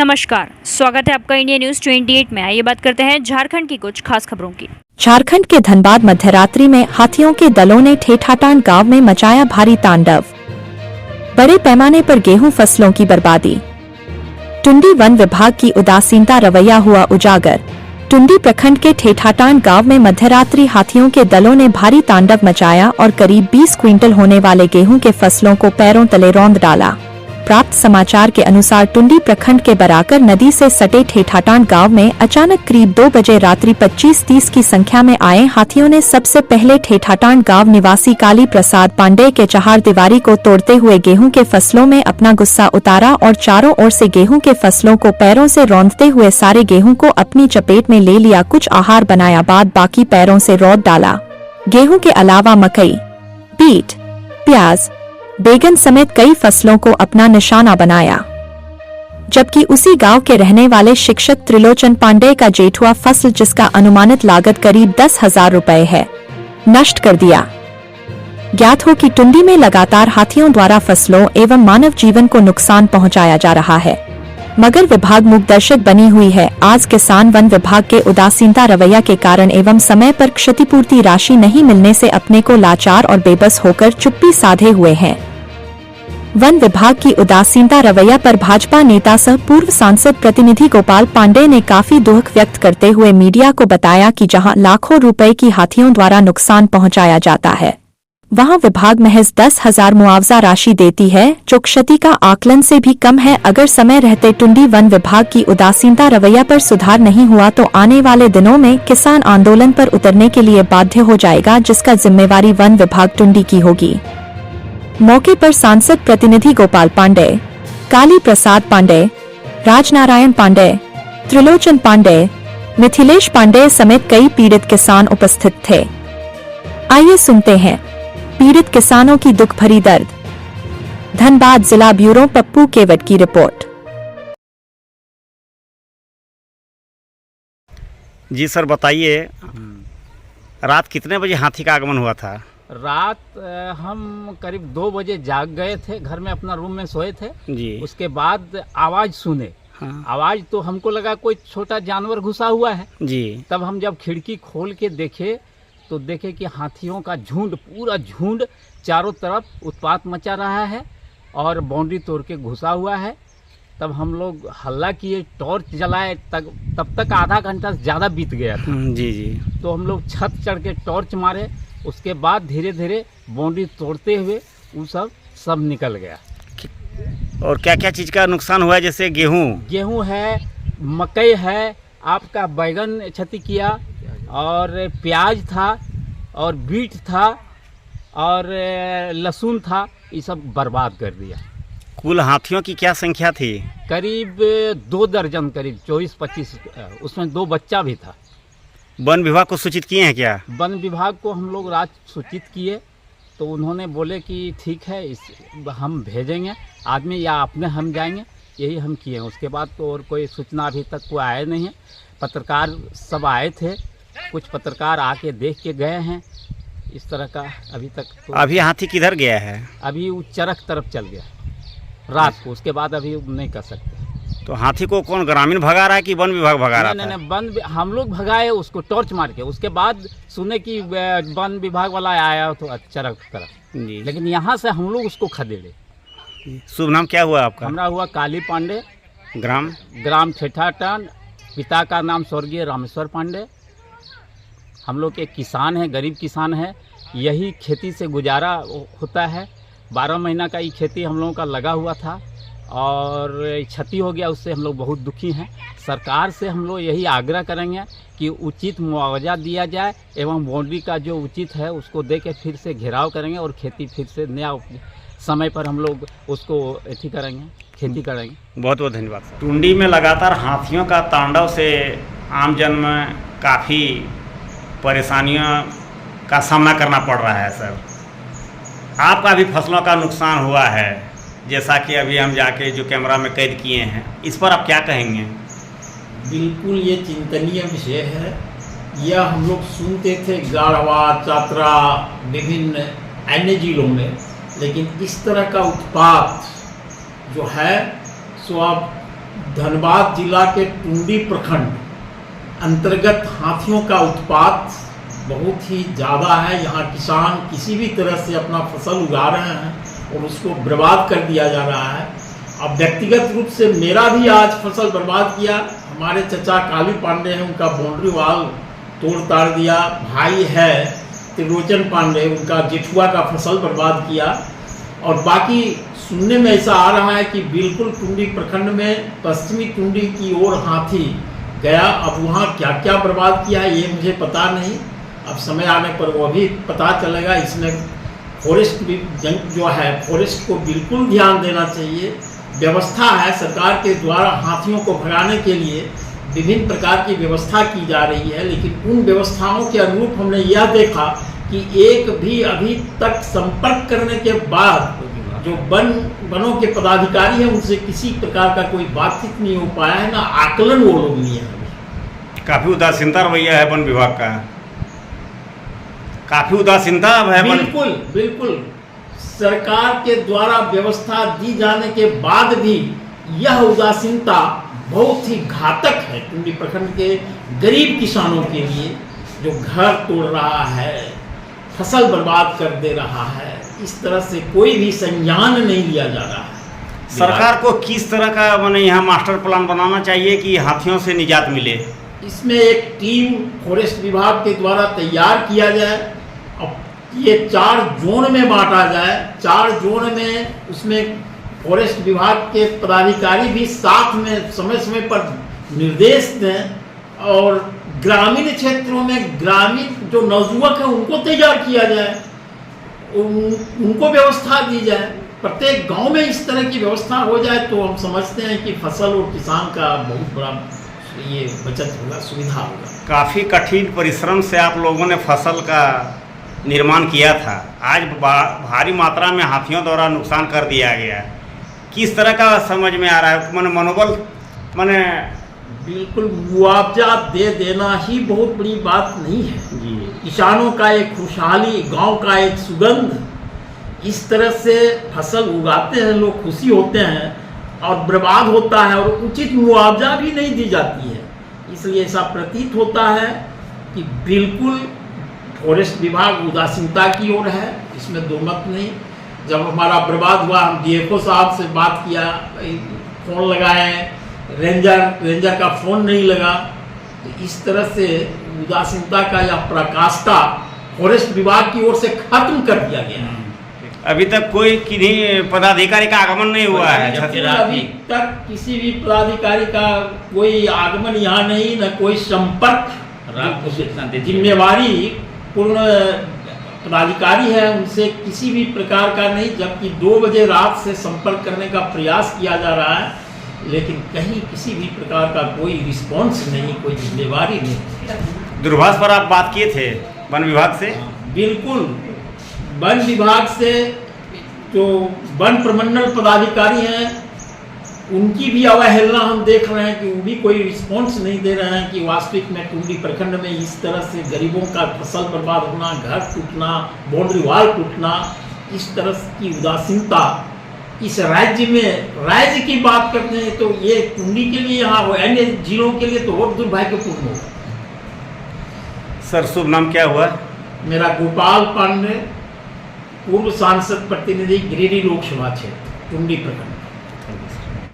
नमस्कार, स्वागत है आपका इंडिया न्यूज 28 में। आइए बात करते हैं झारखंड की कुछ खास खबरों की। झारखंड के धनबाद मध्यरात्रि में हाथियों के दलों ने ठेठाटान गांव में मचाया भारी तांडव। बड़े पैमाने पर गेहूं फसलों की बर्बादी। टुंडी वन विभाग की उदासीनता रवैया हुआ उजागर। टुंडी प्रखंड के ठेठाटान गांव में मध्यरात्रि हाथियों के दलों ने भारी तांडव मचाया और करीब 20 क्विंटल होने वाले गेहूं के फसलों को पैरों तले रौंद डाला। प्राप्त समाचार के अनुसार टुंडी प्रखंड के बराकर नदी से सटे ठेठाटान गांव में अचानक करीब 2 बजे रात्रि 25-30 की संख्या में आए हाथियों ने सबसे पहले ठेठाटान गांव निवासी काली प्रसाद पांडे के चहार दीवारी को तोड़ते हुए गेहूं के फसलों में अपना गुस्सा उतारा और चारों ओर से गेहूं के फसलों को पैरों से रौंदते हुए सारे गेहूं को अपनी चपेट में ले लिया। कुछ आहार बनाया बाद बाकी पैरों से रौंद डाला। गेहूं के अलावा मकई, बीट, प्याज, बैगन समेत कई फसलों को अपना निशाना बनाया। जबकि उसी गांव के रहने वाले शिक्षक त्रिलोचन पांडे का जेठुआ फसल, जिसका अनुमानित लागत करीब 10,000 रुपए है, नष्ट कर दिया। ज्ञात हो कि टुंडी में लगातार हाथियों द्वारा फसलों एवं मानव जीवन को नुकसान पहुंचाया जा रहा है, मगर विभाग मूकदर्शक बनी हुई है। आज किसान वन विभाग के उदासीनता रवैया के कारण एवं समय पर क्षतिपूर्ति राशि नहीं मिलने से अपने को लाचार और बेबस होकर चुप्पी साधे हुए हैं। वन विभाग की उदासीनता रवैया पर भाजपा नेता सह पूर्व सांसद प्रतिनिधि गोपाल पांडे ने काफी दुख व्यक्त करते हुए मीडिया को बताया कि जहां लाखों रुपए की हाथियों द्वारा नुकसान पहुंचाया जाता है, वहां विभाग महज 10,000 मुआवजा राशि देती है, जो क्षति का आकलन से भी कम है। अगर समय रहते टुंडी वन विभाग की उदासीनता रवैया पर सुधार नहीं हुआ तो आने वाले दिनों में किसान आंदोलन पर उतरने के लिए बाध्य हो जाएगा, जिसका जिम्मेवारी वन विभाग टुंडी की होगी। मौके पर सांसद प्रतिनिधि गोपाल पांडे, काली प्रसाद पांडे, राजनारायण पांडे, त्रिलोचन पांडे, मिथिलेश पांडे समेत कई पीड़ित किसान उपस्थित थे। आइए सुनते हैं पीड़ित किसानों की दुख भरी दर्द। धनबाद जिला ब्यूरो पप्पू केवट की रिपोर्ट। जी सर, बताइए रात कितने बजे हाथी का आगमन हुआ था? रात हम करीब 2 बजे जाग गए थे, घर में अपना रूम में सोए थे जी। उसके बाद आवाज़ सुने। हाँ। आवाज़ तो हमको लगा कोई छोटा जानवर घुसा हुआ है जी। तब हम जब खिड़की खोल के देखे तो देखे कि हाथियों का झुंड, पूरा झुंड चारों तरफ उत्पात मचा रहा है और बाउंड्री तोड़ के घुसा हुआ है। तब हम लोग हल्ला किए, टॉर्च जलाए, तब तक आधा घंटा से ज़्यादा बीत गया था। जी जी। तो हम लोग छत चढ़ के टॉर्च मारे, उसके बाद धीरे धीरे बाउंड्री तोड़ते हुए वो सब निकल गया। और क्या क्या चीज़ का नुकसान हुआ है? जैसे गेहूँ है, मकई है, आपका बैगन क्षति किया, और प्याज था, और बीट था, और लहसुन था, ये सब बर्बाद कर दिया। कुल हाथियों की क्या संख्या थी? करीब 2 दर्जन, करीब 24-25, उसमें 2 बच्चा भी था। वन विभाग को सूचित किए हैं क्या? वन विभाग को हम लोग रात सूचित किए तो उन्होंने बोले कि ठीक है, हम भेजेंगे आदमी या अपने हम जाएंगे, यही हम किए। उसके बाद तो और कोई सूचना अभी तक कोई आया नहीं है। पत्रकार सब आए थे, कुछ पत्रकार आके देख के गए हैं, इस तरह का अभी तक तो। अभी हाथी किधर गया है? अभी वो चरख तरफ चल गया रात को, उसके बाद अभी नहीं कर सकते। तो हाथी को कौन ग्रामीण भगा रहा है कि वन विभाग भगा रहा है? नहीं, हम लोग भगाए उसको टॉर्च मार के। उसके बाद सुने कि वन विभाग वाला आया तो चरख तरफ, लेकिन यहाँ से हम लोग उसको खदेड़े। शुभ नाम क्या हुआ आपका? हमारा हुआ काली पांडे, ग्राम ठेठाटान। पिता का नाम स्वर्गीय रामेश्वर पांडे। हम लोग एक किसान है, गरीब किसान है, यही खेती से गुजारा होता है। 12 महीना का ये खेती हम लोगों का लगा हुआ था और क्षति हो गया, उससे हम लोग बहुत दुखी हैं। सरकार से हम लोग यही आग्रह करेंगे कि उचित मुआवजा दिया जाए एवं बाउंड्री का जो उचित है उसको दे के फिर से घेराव करेंगे और खेती फिर से नया समय पर हम लोग उसको खेती करेंगे। बहुत बहुत धन्यवाद सर। टुंडी में लगातार हाथियों का तांडव से आमजन में काफ़ी परेशानियों का सामना करना पड़ रहा है सर। आपका भी फसलों का नुकसान हुआ है, जैसा कि अभी हम जाके जो कैमरा में कैद किए हैं, इस पर आप क्या कहेंगे? बिल्कुल ये चिंतनीय विषय है। यह हम लोग सुनते थे गाढ़वा, चातरा, विभिन्न अन्य जिलों में, लेकिन इस तरह का उत्पात जो है सो अब धनबाद जिला के टुंडी प्रखंड अंतर्गत हाथियों का उत्पात बहुत ही ज़्यादा है। यहाँ किसान किसी भी तरह से अपना फसल उगा रहे हैं और उसको बर्बाद कर दिया जा रहा है। अब व्यक्तिगत रूप से मेरा भी आज फसल बर्बाद किया। हमारे चचा काली पांडे हैं, उनका बाउंड्री वाल तोड़ ताड़ दिया। भाई है त्रिलोचन पांडे, उनका जेठुआ का फसल बर्बाद किया। और बाकी सुनने में ऐसा आ रहा है कि बिल्कुल टुंडी प्रखंड में पश्चिमी टुंडी की ओर हाथी गया। अब वहाँ क्या क्या बर्बाद किया है ये मुझे पता नहीं, अब समय आने पर वो भी पता चलेगा। इसमें फॉरेस्ट भी जो है फॉरेस्ट को बिल्कुल ध्यान देना चाहिए। व्यवस्था है सरकार के द्वारा हाथियों को भगाने के लिए विभिन्न प्रकार की व्यवस्था की जा रही है, लेकिन उन व्यवस्थाओं के अनुरूप हमने यह देखा कि एक भी अभी तक संपर्क करने के बाद जो वनों के पदाधिकारी हैं उनसे किसी प्रकार का कोई बातचीत नहीं हो पाया है, ना आकलन वो लोग लिए हैं। काफ़ी उदासीनता रवैया है वन विभाग का, काफ़ी उदासीनता है। बिल्कुल बिल्कुल सरकार के द्वारा व्यवस्था दी जाने के बाद भी यह उदासीनता बहुत ही घातक है टुंडी प्रखंड के गरीब किसानों के लिए, जो घर तोड़ रहा है, फसल बर्बाद कर दे रहा है। इस तरह से कोई भी संज्ञान नहीं लिया जा रहा है। सरकार को किस तरह का माने यहाँ मास्टर प्लान बनाना चाहिए कि हाथियों से निजात मिले? इसमें एक टीम फॉरेस्ट विभाग के द्वारा तैयार किया जाए। अब ये 4 जोन में बांटा जाए, 4 जोन में उसमें फॉरेस्ट विभाग के पदाधिकारी भी साथ में समय समय पर निर्देश दें और ग्रामीण क्षेत्रों में ग्रामीण जो नवयुवक हैं उनको तैयार किया जाए, उनको व्यवस्था दी जाए। प्रत्येक गांव में इस तरह की व्यवस्था हो जाए तो हम समझते हैं कि फसल और किसान का बहुत बड़ा ये बचत होगा, सुविधा होगा। काफ़ी कठिन परिश्रम से आप लोगों ने फसल का निर्माण किया था, आज भारी मात्रा में हाथियों द्वारा नुकसान कर दिया गया। किस तरह का समझ में आ रहा है? मैंने मनोबल मैंने बिल्कुल मुआवजा दे देना ही बहुत बड़ी बात नहीं है जी। किसानों का एक खुशहाली, गांव का एक सुगंध, इस तरह से फसल उगाते हैं लोग, खुशी होते हैं और बर्बाद होता है और उचित मुआवजा भी नहीं दी जाती है। इसलिए ऐसा प्रतीत होता है कि बिल्कुल फॉरेस्ट विभाग उदासीनता की ओर है, इसमें दो मत नहीं। जब हमारा बर्बाद हुआ हम डीएफओ साहब से बात किया, फ़ोन लगाए, रेंजर का फ़ोन नहीं लगा। तो इस तरह से उदासीनता का यह पराकाष्ठा फॉरेस्ट विभाग की ओर से खत्म कर दिया गया है। अभी तक कोई किन्हीं पदाधिकारी का आगमन नहीं हुआ है। अभी तक किसी भी पदाधिकारी का कोई आगमन यहाँ नहीं, न कोई संपर्क। जिम्मेवारी पूर्ण पदाधिकारी है, उनसे किसी भी प्रकार का नहीं, जबकि 2 बजे रात से संपर्क करने का प्रयास किया जा रहा है, लेकिन कहीं किसी भी प्रकार का कोई रिस्पॉन्स नहीं, कोई जिम्मेवारी नहीं। दूरभाष पर आप बात किए थे वन विभाग से? बिल्कुल, वन विभाग से जो वन प्रमंडल पदाधिकारी हैं उनकी भी अवहेलना हम देख रहे हैं कि वो भी कोई रिस्पॉन्स नहीं दे रहे हैं कि वास्तविक में टुंडी प्रखंड में इस तरह से गरीबों का फसल बर्बाद होना, घर टूटना, बाउंड्री वाल टूटना, इस तरह की उदासीनता इस राज्य में, राज्य की बात करते हैं तो ये टुंडी के लिए यहाँ हो, अन्य जिलों के लिए तो और दुर्भाग्यपूर्ण होगा। सर शुभ नाम क्या हुआ? मेरा गोपाल पांडे, पूर्व सांसद प्रतिनिधि गिरिडीह लोकसभा क्षेत्र, टुंडी प्रखंड।